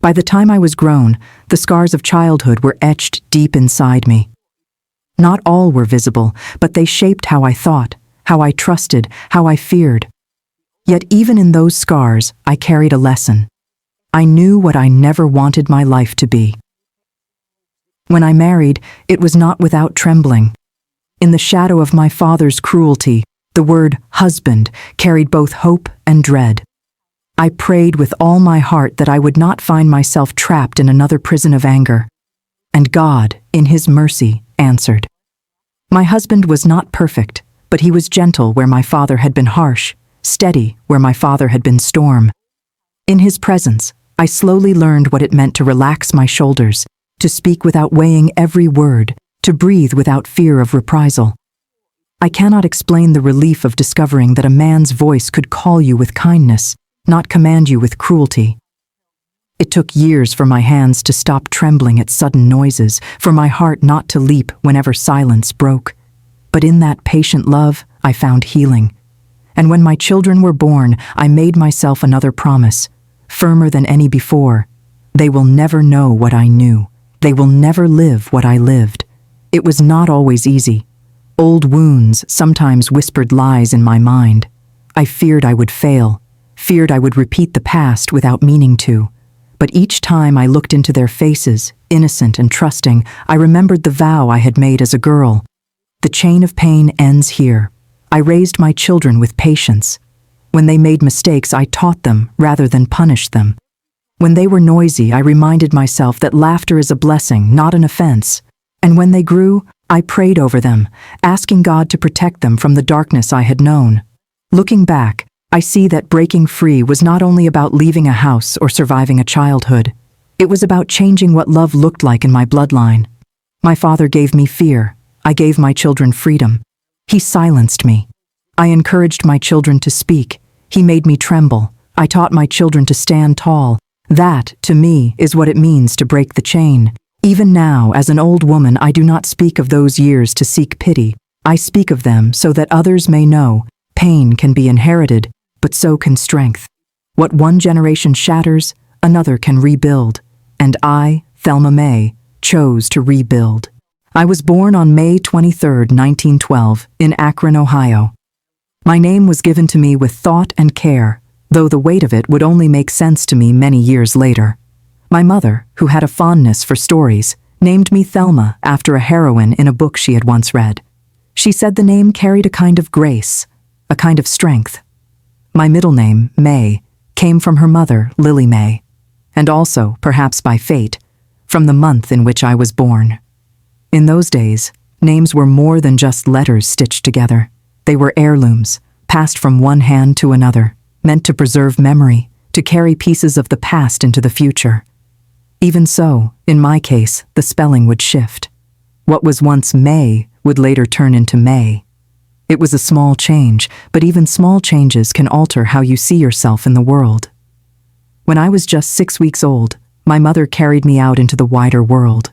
By the time I was grown, the scars of childhood were etched deep inside me. Not all were visible, but they shaped how I thought, how I trusted, how I feared. Yet even in those scars, I carried a lesson. I knew what I never wanted my life to be. When I married, it was not without trembling. In the shadow of my father's cruelty, the word husband carried both hope and dread. I prayed with all my heart that I would not find myself trapped in another prison of anger. And God, in His mercy, answered. My husband was not perfect, but he was gentle where my father had been harsh, steady where my father had been storm. In his presence, I slowly learned what it meant to relax my shoulders, to speak without weighing every word, to breathe without fear of reprisal. I cannot explain the relief of discovering that a man's voice could call you with kindness, not command you with cruelty. It took years for my hands to stop trembling at sudden noises, for my heart not to leap whenever silence broke. But in that patient love, I found healing. And when my children were born, I made myself another promise, firmer than any before. They will never know what I knew. They will never live what I lived. It was not always easy. Old wounds sometimes whispered lies in my mind. I feared I would fail, feared I would repeat the past without meaning to. But each time I looked into their faces, innocent and trusting, I remembered the vow I had made as a girl. The chain of pain ends here. I raised my children with patience. When they made mistakes, I taught them rather than punished them. When they were noisy, I reminded myself that laughter is a blessing, not an offense. And when they grew, I prayed over them, asking God to protect them from the darkness I had known. Looking back, I see that breaking free was not only about leaving a house or surviving a childhood. It was about changing what love looked like in my bloodline. My father gave me fear. I gave my children freedom. He silenced me. I encouraged my children to speak. He made me tremble. I taught my children to stand tall. That, to me, is what it means to break the chain. Even now, as an old woman, I do not speak of those years to seek pity. I speak of them so that others may know pain can be inherited, but so can strength. What one generation shatters, another can rebuild. And I, Thelma Mae, chose to rebuild. I was born on May 23, 1912, in Akron, Ohio. My name was given to me with thought and care, though the weight of it would only make sense to me many years later. My mother, who had a fondness for stories, named me Thelma after a heroine in a book she had once read. She said the name carried a kind of grace, a kind of strength. My middle name, Mae, came from her mother, Lily Mae, and also, perhaps by fate, from the month in which I was born. In those days, names were more than just letters stitched together. They were heirlooms, passed from one hand to another, meant to preserve memory, to carry pieces of the past into the future. Even so, in my case, the spelling would shift. What was once May would later turn into May. It was a small change, but even small changes can alter how you see yourself in the world. When I was just 6 weeks old, my mother carried me out into the wider world.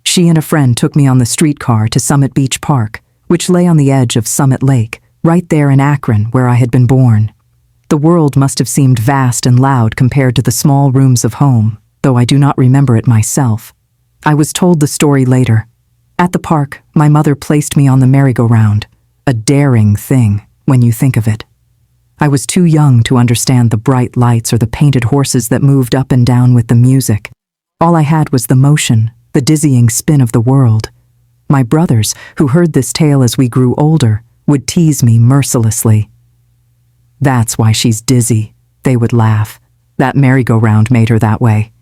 She and a friend took me on the streetcar to Summit Beach Park, which lay on the edge of Summit Lake, right there in Akron, where I had been born. The world must have seemed vast and loud compared to the small rooms of home, though I do not remember it myself. I was told the story later. At the park, my mother placed me on the merry-go-round, a daring thing when you think of it. I was too young to understand the bright lights or the painted horses that moved up and down with the music. All I had was the motion, the dizzying spin of the world. My brothers, who heard this tale as we grew older, would tease me mercilessly. "That's why she's dizzy," they would laugh. "That merry-go-round made her that way."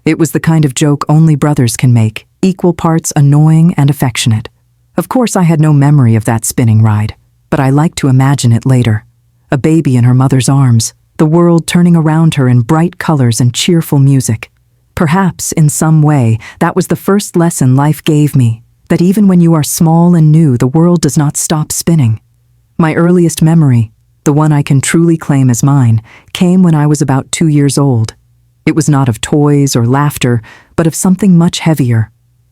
It was the kind of joke only brothers can make, equal parts annoying and affectionate. Of course, I had no memory of that spinning ride, but I liked to imagine it later. A baby in her mother's arms, the world turning around her in bright colors and cheerful music. Perhaps, in some way, that was the first lesson life gave me, that even when you are small and new, the world does not stop spinning. My earliest memory, the one I can truly claim as mine, came when I was about 2 years old. It was not of toys or laughter, but of something much heavier.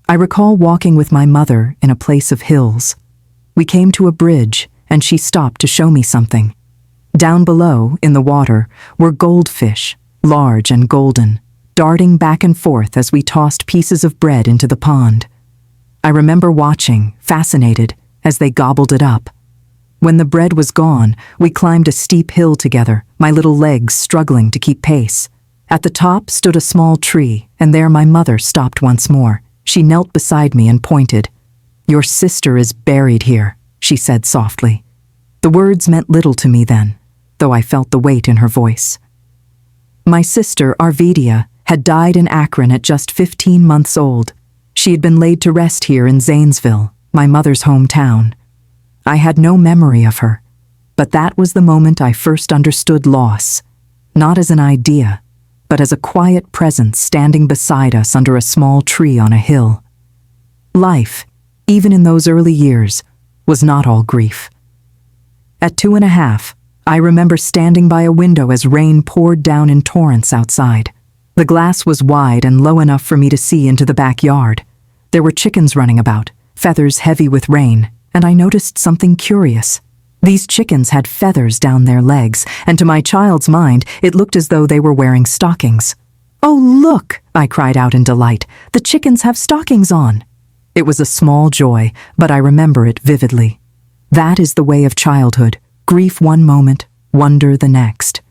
I recall walking with my mother in a place of hills. We came to a bridge, and she stopped to show me something. Down below, in the water, were goldfish, large and golden, darting back and forth as we tossed pieces of bread into the pond. I remember watching, fascinated, as they gobbled it up. When the bread was gone, we climbed a steep hill together, my little legs struggling to keep pace. At the top stood a small tree, and there my mother stopped once more. She knelt beside me and pointed. "Your sister is buried here," she said softly. The words meant little to me then, though I felt the weight in her voice. My sister, Arvidia, had died in Akron at just 15 months old. She had been laid to rest here in Zanesville, my mother's hometown. I had no memory of her, but that was the moment I first understood loss, not as an idea, but as a quiet presence standing beside us under a small tree on a hill. Life, even in those early years, was not all grief. At 2.5, I remember standing by a window as rain poured down in torrents outside. The glass was wide and low enough for me to see into the backyard. There were chickens running about, feathers heavy with rain, and I noticed something curious. These chickens had feathers down their legs, and to my child's mind, it looked as though they were wearing stockings. "Oh, look!" I cried out in delight. "The chickens have stockings on!" It was a small joy, but I remember it vividly. That is the way of childhood, grief one moment, wonder the next.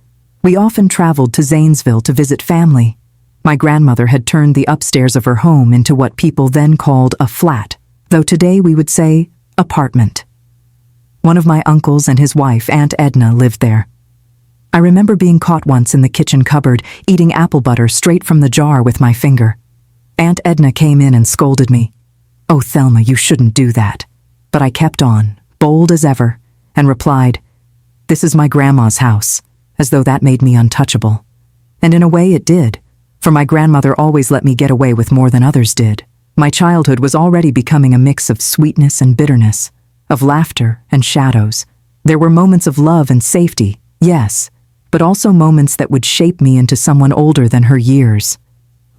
We often traveled to Zanesville to visit family. My grandmother had turned the upstairs of her home into what people then called a flat, though today we would say apartment. One of my uncles and his wife, Aunt Edna, lived there. I remember being caught once in the kitchen cupboard, eating apple butter straight from the jar with my finger. Aunt Edna came in and scolded me. "Oh, Thelma, you shouldn't do that." But I kept on, bold as ever, and replied, "This is my grandma's house," as though that made me untouchable. And in a way it did, for my grandmother always let me get away with more than others did. My childhood was already becoming a mix of sweetness and bitterness, of laughter and shadows. There were moments of love and safety, yes, but also moments that would shape me into someone older than her years.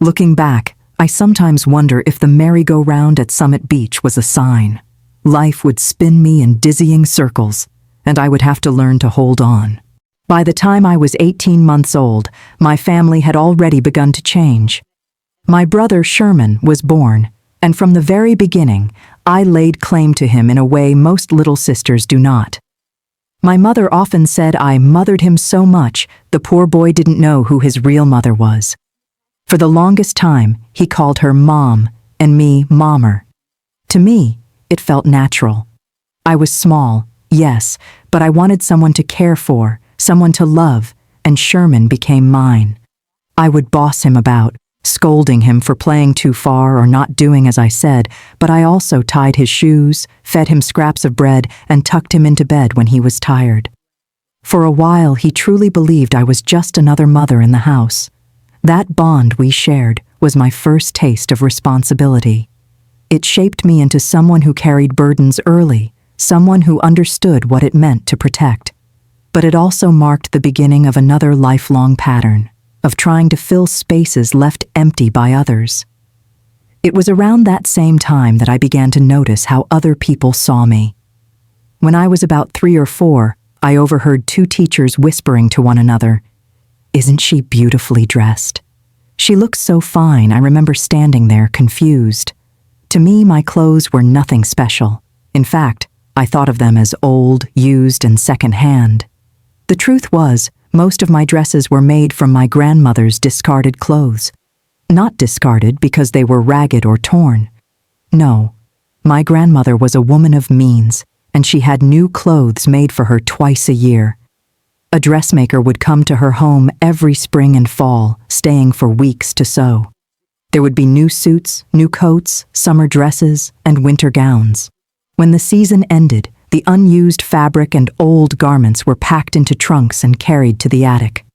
Looking back, I sometimes wonder if the merry-go-round at Summit Beach was a sign. Life would spin me in dizzying circles, and I would have to learn to hold on. By the time I was 18 months old, my family had already begun to change. My brother Sherman was born, and from the very beginning, I laid claim to him in a way most little sisters do not. My mother often said I mothered him so much, the poor boy didn't know who his real mother was. For the longest time, he called her Mom, and me Mommer. To me, it felt natural. I was small, yes, but I wanted someone to care for, someone to love, and Sherman became mine. I would boss him about, scolding him for playing too far or not doing as I said, but I also tied his shoes, fed him scraps of bread, and tucked him into bed when he was tired. For a while, he truly believed I was just another mother in the house. That bond we shared was my first taste of responsibility. It shaped me into someone who carried burdens early, someone who understood what it meant to protect. But it also marked the beginning of another lifelong pattern, of trying to fill spaces left empty by others. It was around that same time that I began to notice how other people saw me. When I was about 3 or 4, I overheard 2 teachers whispering to one another, "Isn't she beautifully dressed?" She looked so fine, I remember standing there confused. To me, my clothes were nothing special. In fact, I thought of them as old, used, and second-hand. The truth was, most of my dresses were made from my grandmother's discarded clothes. Not discarded because they were ragged or torn. No, my grandmother was a woman of means, and she had new clothes made for her twice a year. A dressmaker would come to her home every spring and fall, staying for weeks to sew. There would be new suits, new coats, summer dresses, and winter gowns. When the season ended, the unused fabric and old garments were packed into trunks and carried to the attic.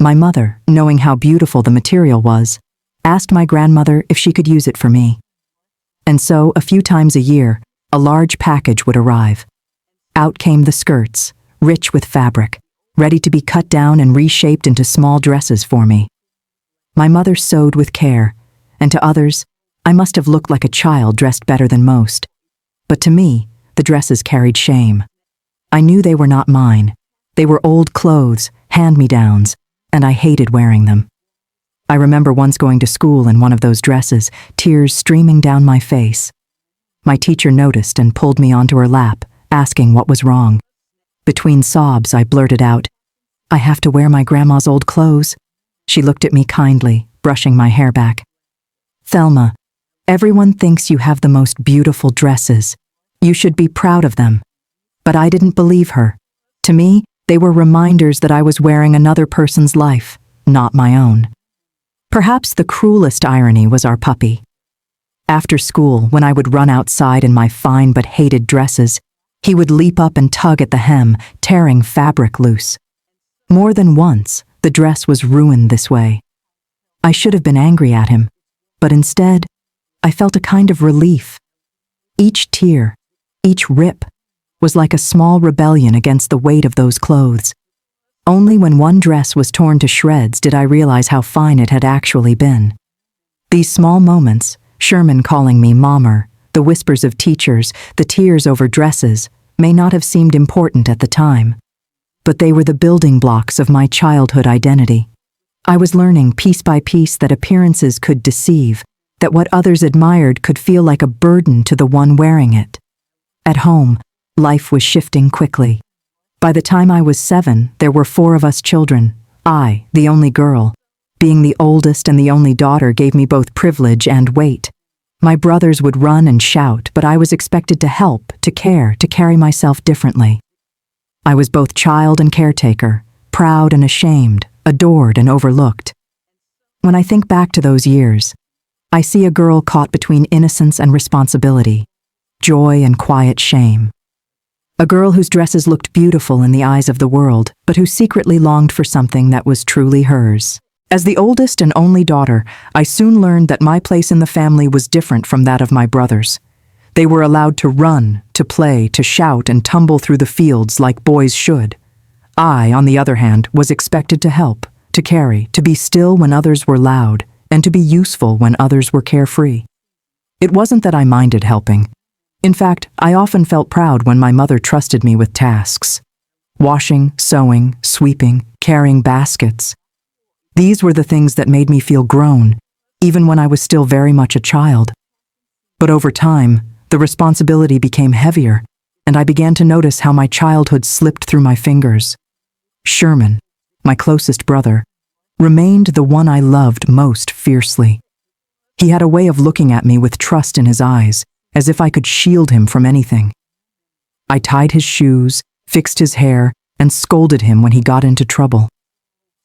My mother, knowing how beautiful the material was, asked my grandmother if she could use it for me. And so, a few times a year, a large package would arrive. Out came the skirts, rich with fabric, ready to be cut down and reshaped into small dresses for me. My mother sewed with care, and to others, I must have looked like a child dressed better than most. But to me, the dresses carried shame. I knew they were not mine. They were old clothes, hand-me-downs, and I hated wearing them. I remember once going to school in one of those dresses, tears streaming down my face. My teacher noticed and pulled me onto her lap, asking what was wrong. Between sobs, I blurted out, "I have to wear my grandma's old clothes." She looked at me kindly, brushing my hair back. "Thelma, everyone thinks you have the most beautiful dresses. You should be proud of them." But I didn't believe her. To me, they were reminders that I was wearing another person's life, not my own. Perhaps the cruelest irony was our puppy. After school, when I would run outside in my fine but hated dresses, he would leap up and tug at the hem, tearing fabric loose. More than once, the dress was ruined this way. I should have been angry at him, but instead, I felt a kind of relief. Each tear, each rip, was like a small rebellion against the weight of those clothes. Only when one dress was torn to shreds did I realize how fine it had actually been. These small moments, Sherman calling me Mommer, the whispers of teachers, the tears over dresses, may not have seemed important at the time. But they were the building blocks of my childhood identity. I was learning piece by piece that appearances could deceive, that what others admired could feel like a burden to the one wearing it. At home, life was shifting quickly. By the time I was 7, there were 4 of us children, I, the only girl. Being the oldest and the only daughter gave me both privilege and weight. My brothers would run and shout, but I was expected to help, to care, to carry myself differently. I was both child and caretaker, proud and ashamed, adored and overlooked. When I think back to those years, I see a girl caught between innocence and responsibility, joy and quiet shame. A girl whose dresses looked beautiful in the eyes of the world, but who secretly longed for something that was truly hers. As the oldest and only daughter, I soon learned that my place in the family was different from that of my brothers. They were allowed to run, to play, to shout and tumble through the fields like boys should. I, on the other hand, was expected to help, to carry, to be still when others were loud, and to be useful when others were carefree. It wasn't that I minded helping. In fact, I often felt proud when my mother trusted me with tasks. Washing, sewing, sweeping, carrying baskets. These were the things that made me feel grown, even when I was still very much a child. But over time, the responsibility became heavier, and I began to notice how my childhood slipped through my fingers. Sherman, my closest brother, remained the one I loved most fiercely. He had a way of looking at me with trust in his eyes, as if I could shield him from anything. I tied his shoes, fixed his hair, and scolded him when he got into trouble.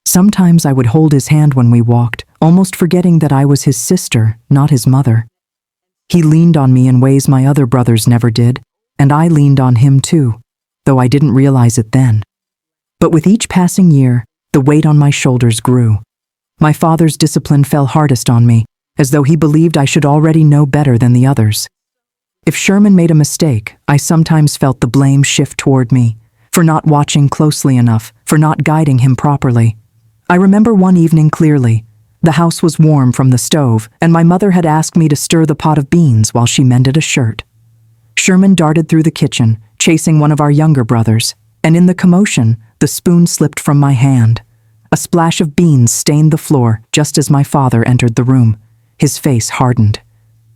Sometimes I would hold his hand when we walked, almost forgetting that I was his sister, not his mother. He leaned on me in ways my other brothers never did, and I leaned on him too, though I didn't realize it then. But with each passing year, the weight on my shoulders grew. My father's discipline fell hardest on me, as though he believed I should already know better than the others. If Sherman made a mistake, I sometimes felt the blame shift toward me, for not watching closely enough, for not guiding him properly. I remember one evening clearly. The house was warm from the stove, and my mother had asked me to stir the pot of beans while she mended a shirt. Sherman darted through the kitchen, chasing one of our younger brothers, and in the commotion, the spoon slipped from my hand. A splash of beans stained the floor just as my father entered the room. His face hardened.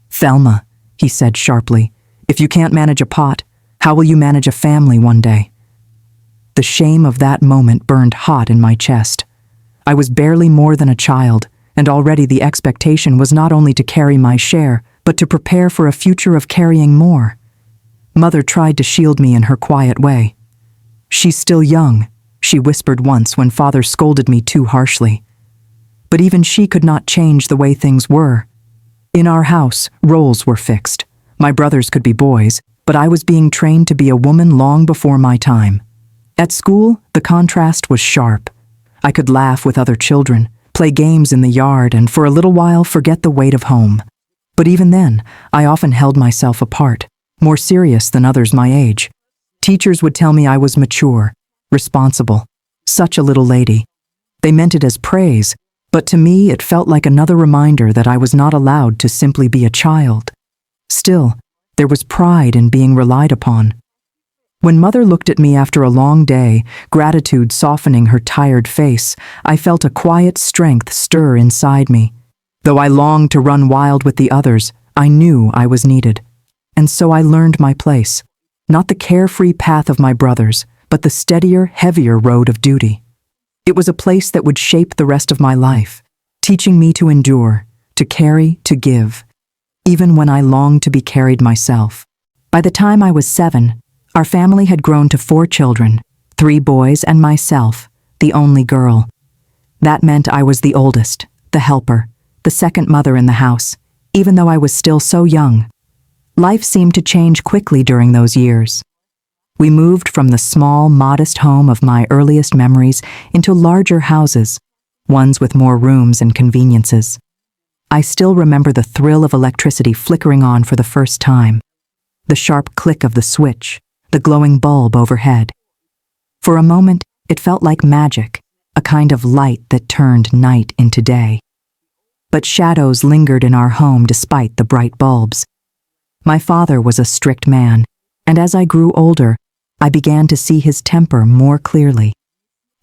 "Thelma," he said sharply, "if you can't manage a pot, how will you manage a family one day?" The shame of that moment burned hot in my chest. I was barely more than a child, and already the expectation was not only to carry my share, but to prepare for a future of carrying more. Mother tried to shield me in her quiet way. "She's still young," she whispered once when father scolded me too harshly. But even she could not change the way things were. In our house, roles were fixed. My brothers could be boys, but I was being trained to be a woman long before my time. At school, the contrast was sharp. I could laugh with other children, play games in the yard, and for a little while forget the weight of home. But even then, I often held myself apart, more serious than others my age. Teachers would tell me I was mature, responsible, such a little lady. They meant it as praise, but to me it felt like another reminder that I was not allowed to simply be a child. Still, there was pride in being relied upon. When Mother looked at me after a long day, gratitude softening her tired face, I felt a quiet strength stir inside me. Though I longed to run wild with the others, I knew I was needed. And so I learned my place. Not the carefree path of my brothers, but the steadier, heavier road of duty. It was a place that would shape the rest of my life, teaching me to endure, to carry, to give, even when I longed to be carried myself. By the time I was 7, our family had grown to 4 children, 3 boys and myself, the only girl. That meant I was the oldest, the helper, the second mother in the house, even though I was still so young. Life seemed to change quickly during those years. We moved from the small, modest home of my earliest memories into larger houses, ones with more rooms and conveniences. I still remember the thrill of electricity flickering on for the first time, the sharp click of the switch, the glowing bulb overhead. For a moment, it felt like magic, a kind of light that turned night into day. But shadows lingered in our home despite the bright bulbs. My father was a strict man, and as I grew older, I began to see his temper more clearly.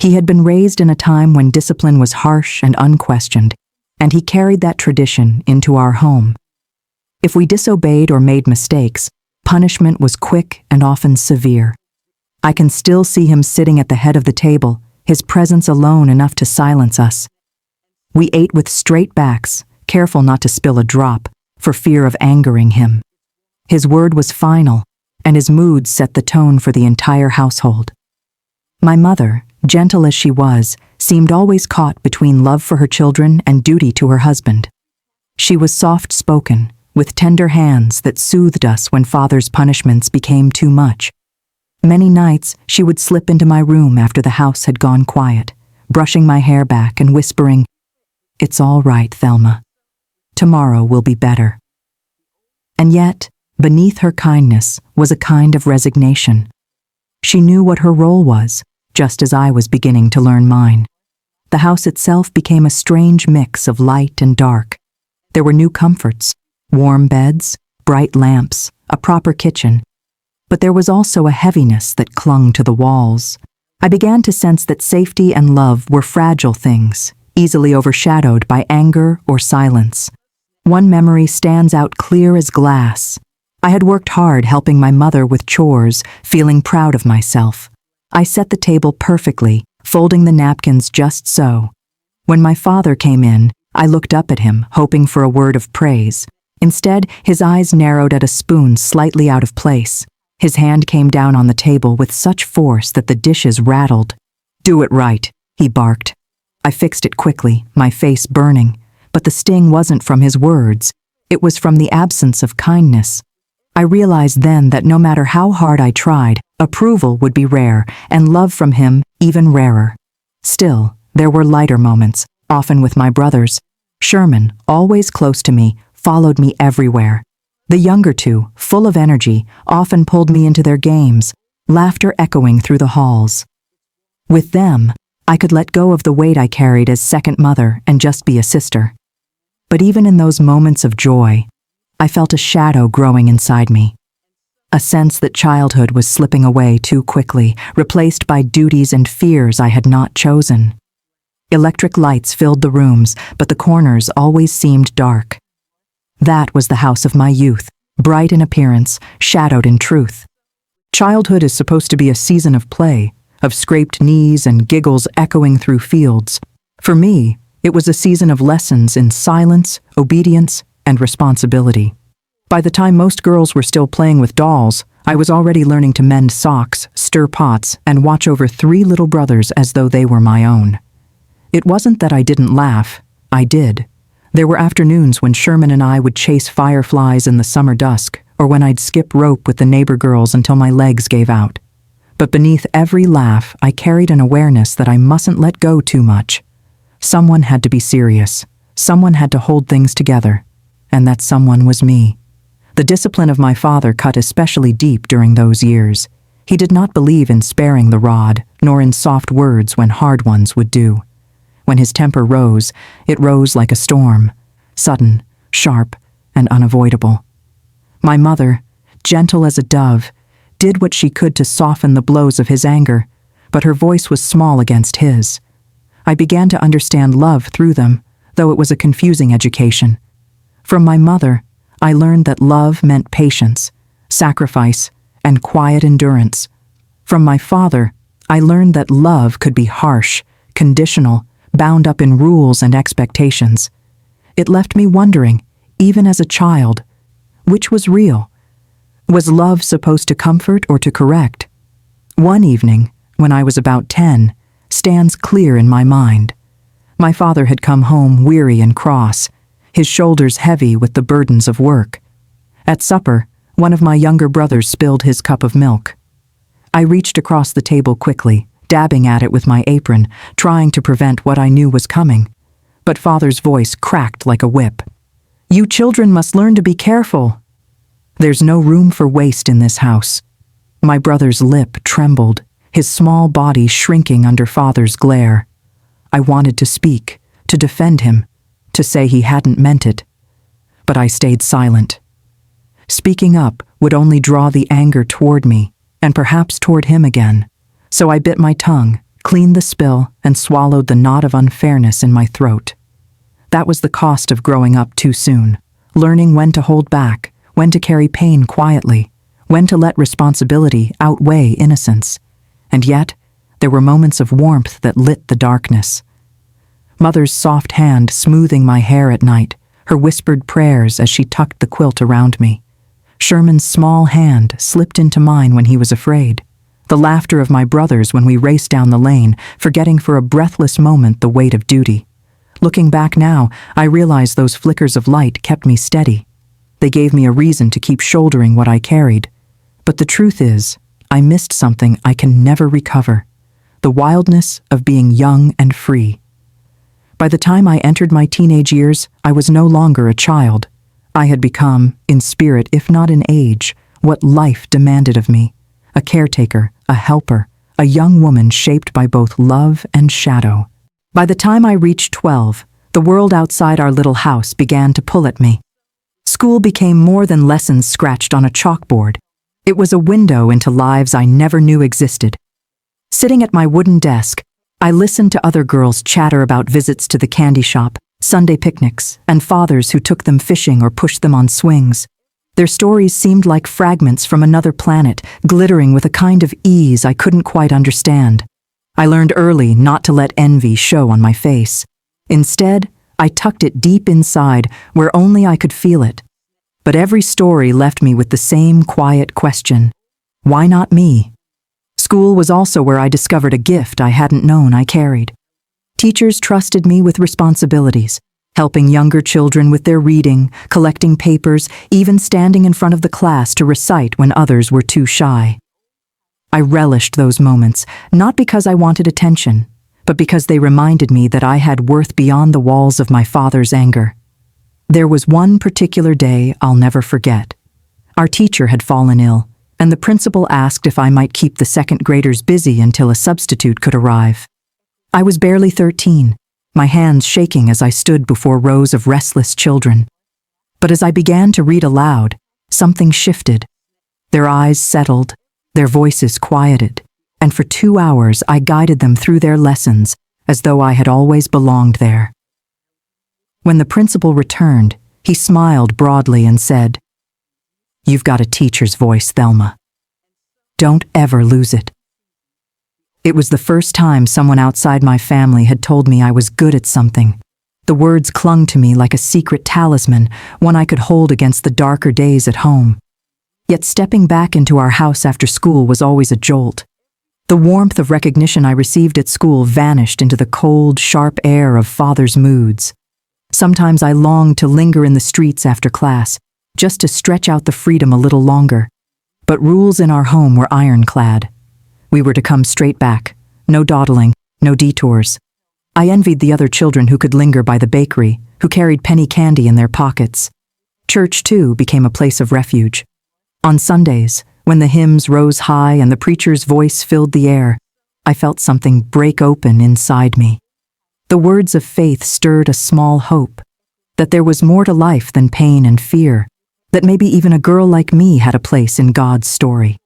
He had been raised in a time when discipline was harsh and unquestioned, and he carried that tradition into our home. If we disobeyed or made mistakes, punishment was quick and often severe. I can still see him sitting at the head of the table, his presence alone enough to silence us. We ate with straight backs, careful not to spill a drop, for fear of angering him. His word was final, and his mood set the tone for the entire household. My mother, gentle as she was, seemed always caught between love for her children and duty to her husband. She was soft-spoken, with tender hands that soothed us when Father's punishments became too much. Many nights, she would slip into my room after the house had gone quiet, brushing my hair back and whispering, "It's all right, Thelma. Tomorrow will be better." And yet, beneath her kindness was a kind of resignation. She knew what her role was, just as I was beginning to learn mine. The house itself became a strange mix of light and dark. There were new comforts, warm beds, bright lamps, a proper kitchen. But there was also a heaviness that clung to the walls. I began to sense that safety and love were fragile things, easily overshadowed by anger or silence. One memory stands out clear as glass. I had worked hard helping my mother with chores, feeling proud of myself. I set the table perfectly, folding the napkins just so. When my father came in, I looked up at him, hoping for a word of praise. Instead, his eyes narrowed at a spoon slightly out of place. His hand came down on the table with such force that the dishes rattled. "Do it right," he barked. I fixed it quickly, my face burning, but the sting wasn't from his words. It was from the absence of kindness. I realized then that no matter how hard I tried, approval would be rare, and love from him even rarer. Still, there were lighter moments, often with my brothers. Sherman, always close to me, followed me everywhere. The younger two, full of energy, often pulled me into their games, laughter echoing through the halls. With them, I could let go of the weight I carried as second mother and just be a sister. But even in those moments of joy, I felt a shadow growing inside me. A sense that childhood was slipping away too quickly, replaced by duties and fears I had not chosen. Electric lights filled the rooms, but the corners always seemed dark. That was the house of my youth, bright in appearance, shadowed in truth. Childhood is supposed to be a season of play, of scraped knees and giggles echoing through fields. For me, it was a season of lessons in silence, obedience, and responsibility. By the time most girls were still playing with dolls, I was already learning to mend socks, stir pots, and watch over 3 little brothers as though they were my own. It wasn't that I didn't laugh, I did. There were afternoons when Sherman and I would chase fireflies in the summer dusk, or when I'd skip rope with the neighbor girls until my legs gave out. But beneath every laugh, I carried an awareness that I mustn't let go too much. Someone had to be serious. Someone had to hold things together. And that someone was me. The discipline of my father cut especially deep during those years. He did not believe in sparing the rod, nor in soft words when hard ones would do. When his temper rose, it rose like a storm, sudden, sharp, and unavoidable. My mother, gentle as a dove, did what she could to soften the blows of his anger, but her voice was small against his. I began to understand love through them, though it was a confusing education. From my mother, I learned that love meant patience, sacrifice, and quiet endurance. From my father, I learned that love could be harsh, conditional, bound up in rules and expectations. It left me wondering, even as a child, which was real? Was love supposed to comfort or to correct? One evening, when I was about 10, stands clear in my mind. My father had come home weary and cross, his shoulders heavy with the burdens of work. At supper, one of my younger brothers spilled his cup of milk. I reached across the table quickly, dabbing at it with my apron, trying to prevent what I knew was coming. But father's voice cracked like a whip. "You children must learn to be careful. There's no room for waste in this house." My brother's lip trembled, his small body shrinking under father's glare. I wanted to speak, to defend him, to say he hadn't meant it. But I stayed silent. Speaking up would only draw the anger toward me, and perhaps toward him again. So I bit my tongue, cleaned the spill, and swallowed the knot of unfairness in my throat. That was the cost of growing up too soon, learning when to hold back, when to carry pain quietly, when to let responsibility outweigh innocence. And yet, there were moments of warmth that lit the darkness. Mother's soft hand smoothing my hair at night, her whispered prayers as she tucked the quilt around me. Sherman's small hand slipped into mine when he was afraid. The laughter of my brothers when we raced down the lane, forgetting for a breathless moment the weight of duty. Looking back now, I realize those flickers of light kept me steady. They gave me a reason to keep shouldering what I carried. But the truth is, I missed something I can never recover: the wildness of being young and free. By the time I entered my teenage years, I was no longer a child. I had become, in spirit if not in age, what life demanded of me: a caretaker, a helper, a young woman shaped by both love and shadow. By the time I reached 12, the world outside our little house began to pull at me. School became more than lessons scratched on a chalkboard. It was a window into lives I never knew existed. Sitting at my wooden desk, I listened to other girls chatter about visits to the candy shop, Sunday picnics, and fathers who took them fishing or pushed them on swings. Their stories seemed like fragments from another planet, glittering with a kind of ease I couldn't quite understand. I learned early not to let envy show on my face. Instead, I tucked it deep inside, where only I could feel it. But every story left me with the same quiet question: why not me? School was also where I discovered a gift I hadn't known I carried. Teachers trusted me with responsibilities, helping younger children with their reading, collecting papers, even standing in front of the class to recite when others were too shy. I relished those moments, not because I wanted attention, but because they reminded me that I had worth beyond the walls of my father's anger. There was one particular day I'll never forget. Our teacher had fallen ill, and the principal asked if I might keep the second graders busy until a substitute could arrive. I was barely 13, my hands shaking as I stood before rows of restless children. But as I began to read aloud, something shifted. Their eyes settled, their voices quieted, and for 2 hours I guided them through their lessons as though I had always belonged there. When the principal returned, he smiled broadly and said, "You've got a teacher's voice, Thelma. Don't ever lose it." It was the first time someone outside my family had told me I was good at something. The words clung to me like a secret talisman, one I could hold against the darker days at home. Yet stepping back into our house after school was always a jolt. The warmth of recognition I received at school vanished into the cold, sharp air of father's moods. Sometimes I longed to linger in the streets after class, just to stretch out the freedom a little longer. But rules in our home were ironclad. We were to come straight back, no dawdling, no detours. I envied the other children who could linger by the bakery, who carried penny candy in their pockets. Church, too, became a place of refuge. On Sundays, when the hymns rose high and the preacher's voice filled the air, I felt something break open inside me. The words of faith stirred a small hope, that there was more to life than pain and fear, that maybe even a girl like me had a place in God's story.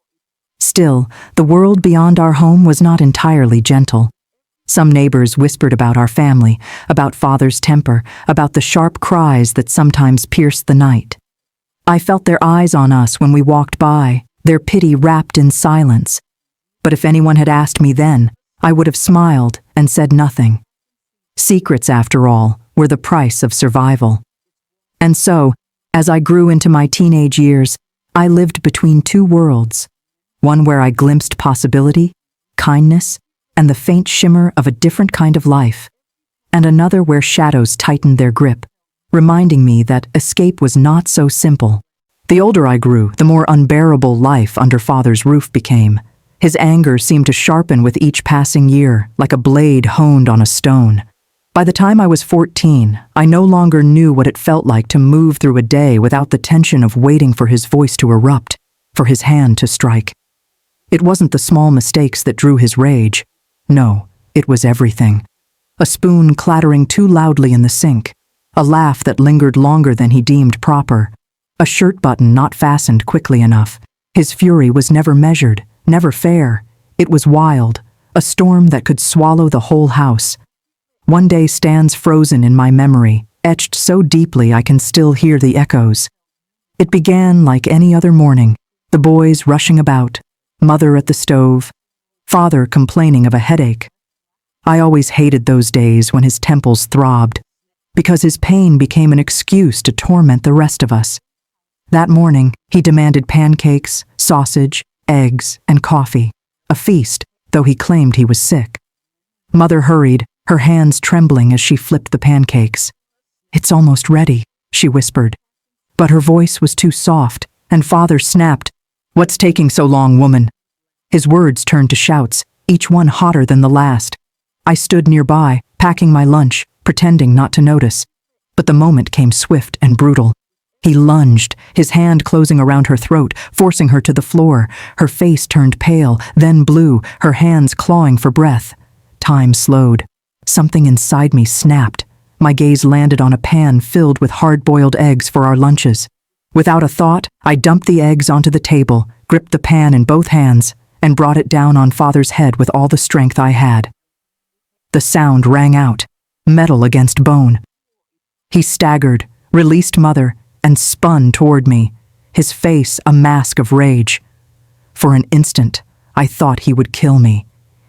Still, the world beyond our home was not entirely gentle. Some neighbors whispered about our family, about father's temper, about the sharp cries that sometimes pierced the night. I felt their eyes on us when we walked by, their pity wrapped in silence. But if anyone had asked me then, I would have smiled and said nothing. Secrets, after all, were the price of survival. And so, as I grew into my teenage years, I lived between two worlds, one where I glimpsed possibility, kindness, and the faint shimmer of a different kind of life, and another where shadows tightened their grip, reminding me that escape was not so simple. The older I grew, the more unbearable life under Father's roof became. His anger seemed to sharpen with each passing year, like a blade honed on a stone. By the time I was 14, I no longer knew what it felt like to move through a day without the tension of waiting for his voice to erupt, for his hand to strike. It wasn't the small mistakes that drew his rage. No, it was everything. A spoon clattering too loudly in the sink, a laugh that lingered longer than he deemed proper, a shirt button not fastened quickly enough. His fury was never measured, never fair. It was wild, a storm that could swallow the whole house. One day stands frozen in my memory, etched so deeply I can still hear the echoes. It began like any other morning, the boys rushing about, mother at the stove, father complaining of a headache. I always hated those days when his temples throbbed, because his pain became an excuse to torment the rest of us. That morning, he demanded pancakes, sausage, eggs, and coffee, a feast, though he claimed he was sick. Mother hurried, her hands trembling as she flipped the pancakes. "It's almost ready," she whispered. But her voice was too soft, and father snapped, "What's taking so long, woman?" His words turned to shouts, each one hotter than the last. I stood nearby, packing my lunch, pretending not to notice. But the moment came swift and brutal. He lunged, his hand closing around her throat, forcing her to the floor. Her face turned pale, then blue, her hands clawing for breath. Time slowed. Something inside me snapped. My gaze landed on a pan filled with hard-boiled eggs for our lunches. Without a thought, I dumped the eggs onto the table, gripped the pan in both hands, and brought it down on Father's head with all the strength I had. The sound rang out, metal against bone. He staggered, released Mother, and spun toward me, his face a mask of rage. For an instant, I thought he would kill me.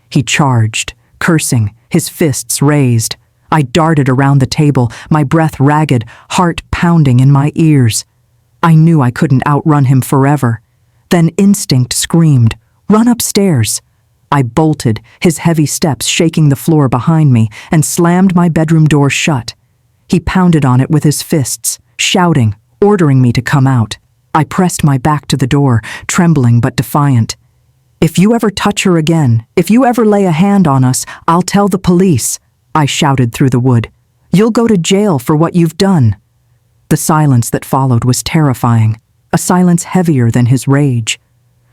He charged, cursing, his fists raised. I darted around the table, my breath ragged, heart pounding in my ears. I knew I couldn't outrun him forever. Then instinct screamed, "Run upstairs!" I bolted, his heavy steps shaking the floor behind me, and slammed my bedroom door shut. He pounded on it with his fists, shouting, ordering me to come out. I pressed my back to the door, trembling but defiant. "If you ever touch her again, if you ever lay a hand on us, I'll tell the police," I shouted through the wood. "You'll go to jail for what you've done." The silence that followed was terrifying, a silence heavier than his rage.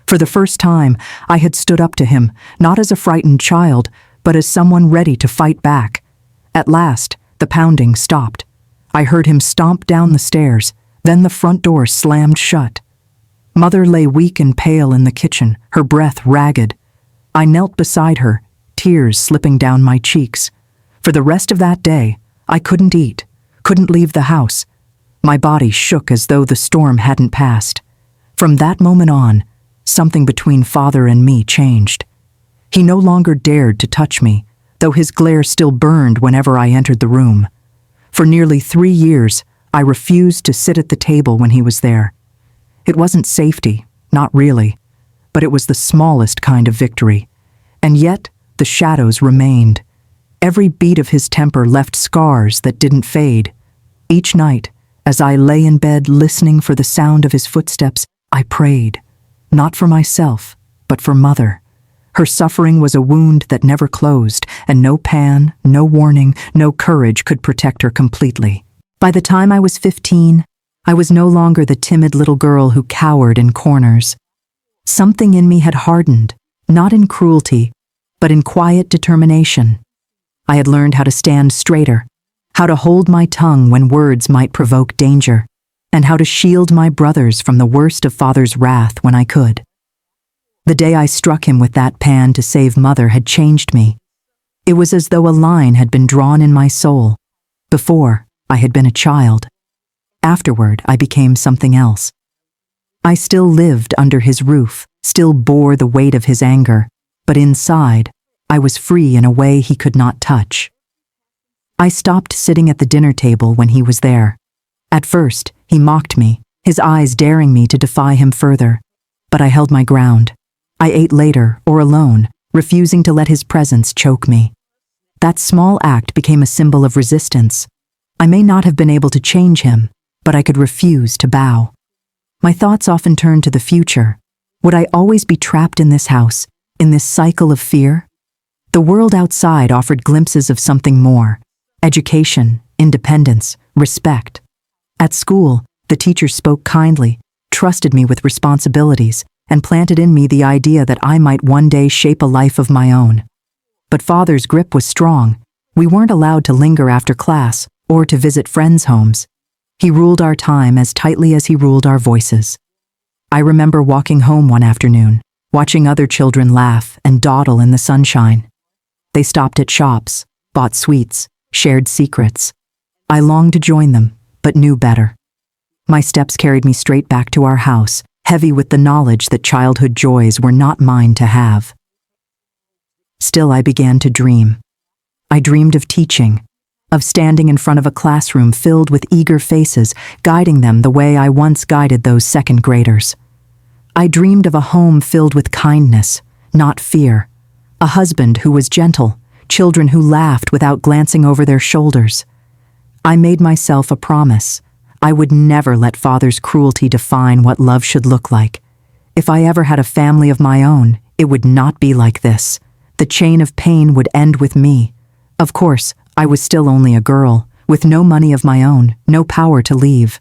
For the first time, I had stood up to him, not as a frightened child, but as someone ready to fight back. At last, the pounding stopped. I heard him stomp down the stairs, then the front door slammed shut. Mother lay weak and pale in the kitchen, her breath ragged. I knelt beside her, tears slipping down my cheeks. For the rest of that day, I couldn't eat, couldn't leave the house. My body shook as though the storm hadn't passed. From that moment on, something between Father and me changed. He no longer dared to touch me, though his glare still burned whenever I entered the room. For nearly 3 years, I refused to sit at the table when he was there. It wasn't safety, not really, but it was the smallest kind of victory. And yet, the shadows remained. Every beat of his temper left scars that didn't fade. Each night, as I lay in bed listening for the sound of his footsteps, I prayed. Not for myself, but for Mother. Her suffering was a wound that never closed, and no pan, no warning, no courage could protect her completely. By the time I was 15, I was no longer the timid little girl who cowered in corners. Something in me had hardened, not in cruelty, but in quiet determination. I had learned how to stand straighter, how to hold my tongue when words might provoke danger, and how to shield my brothers from the worst of Father's wrath when I could. The day I struck him with that pan to save Mother had changed me. It was as though a line had been drawn in my soul. Before, I had been a child. Afterward, I became something else. I still lived under his roof, still bore the weight of his anger, but inside, I was free in a way he could not touch. I stopped sitting at the dinner table when he was there. At first, he mocked me, his eyes daring me to defy him further. But I held my ground. I ate later, or alone, refusing to let his presence choke me. That small act became a symbol of resistance. I may not have been able to change him, but I could refuse to bow. My thoughts often turned to the future. Would I always be trapped in this house, in this cycle of fear? The world outside offered glimpses of something more: education, independence, respect. At school, the teachers spoke kindly, trusted me with responsibilities, and planted in me the idea that I might one day shape a life of my own. But Father's grip was strong. We weren't allowed to linger after class or to visit friends' homes. He ruled our time as tightly as he ruled our voices. I remember walking home one afternoon, watching other children laugh and dawdle in the sunshine. They stopped at shops, bought sweets, shared secrets. I longed to join them, but knew better. My steps carried me straight back to our house, heavy with the knowledge that childhood joys were not mine to have. Still, I began to dream. I dreamed of teaching, of standing in front of a classroom filled with eager faces, guiding them the way I once guided those second graders. I dreamed of a home filled with kindness, not fear, a husband who was gentle, children who laughed without glancing over their shoulders. I made myself a promise. I would never let Father's cruelty define what love should look like. If I ever had a family of my own, it would not be like this. The chain of pain would end with me. Of course, I was still only a girl, with no money of my own, no power to leave.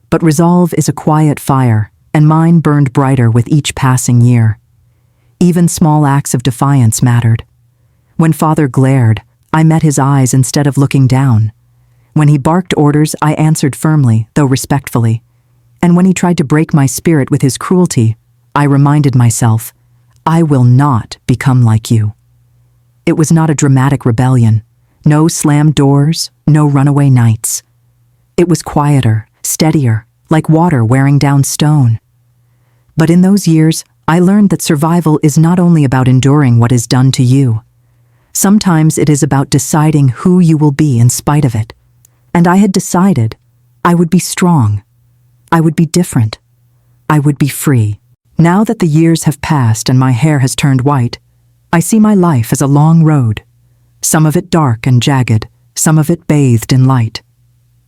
But resolve is a quiet fire, and mine burned brighter with each passing year. Even small acts of defiance mattered. When Father glared, I met his eyes instead of looking down. When he barked orders, I answered firmly, though respectfully. And when he tried to break my spirit with his cruelty, I reminded myself, I will not become like you. It was not a dramatic rebellion. No slammed doors, no runaway nights. It was quieter, steadier, like water wearing down stone. But in those years, I learned that survival is not only about enduring what is done to you. Sometimes it is about deciding who you will be in spite of it. And I had decided I would be strong. I would be different. I would be free. Now that the years have passed and my hair has turned white, I see my life as a long road. Some of it dark and jagged, some of it bathed in light.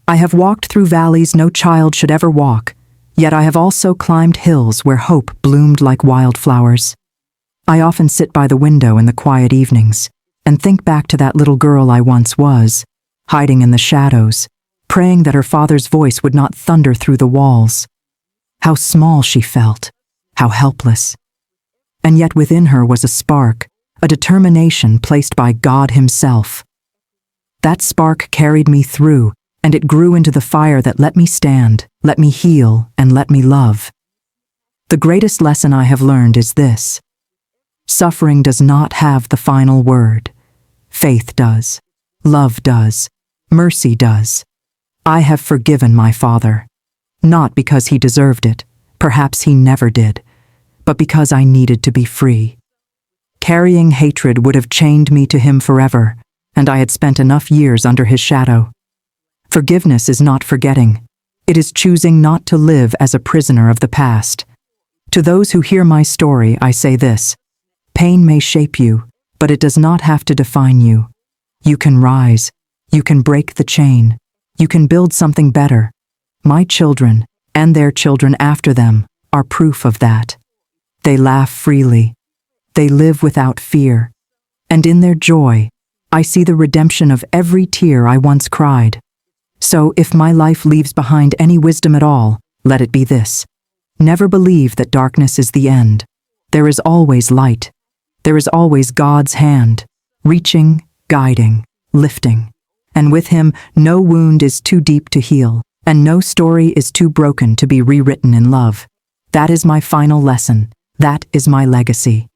I have walked through valleys no child should ever walk, yet I have also climbed hills where hope bloomed like wildflowers. I often sit by the window in the quiet evenings and think back to that little girl I once was, hiding in the shadows, praying that her father's voice would not thunder through the walls. How small she felt, how helpless. And yet within her was a spark, a determination placed by God Himself. That spark carried me through, and it grew into the fire that let me stand, let me heal, and let me love. The greatest lesson I have learned is this: suffering does not have the final word. Faith does. Love does. Mercy does. I have forgiven my father, not because he deserved it, perhaps he never did, but because I needed to be free. Carrying hatred would have chained me to him forever, and I had spent enough years under his shadow. Forgiveness is not forgetting. It is choosing not to live as a prisoner of the past. To those who hear my story, I say this: pain may shape you, but it does not have to define you. You can rise. You can break the chain. You can build something better. My children, and their children after them, are proof of that. They laugh freely. They live without fear. And in their joy, I see the redemption of every tear I once cried. So if my life leaves behind any wisdom at all, let it be this: never believe that darkness is the end. There is always light. There is always God's hand, reaching, guiding, lifting. And with Him, no wound is too deep to heal, and no story is too broken to be rewritten in love. That is my final lesson. That is my legacy.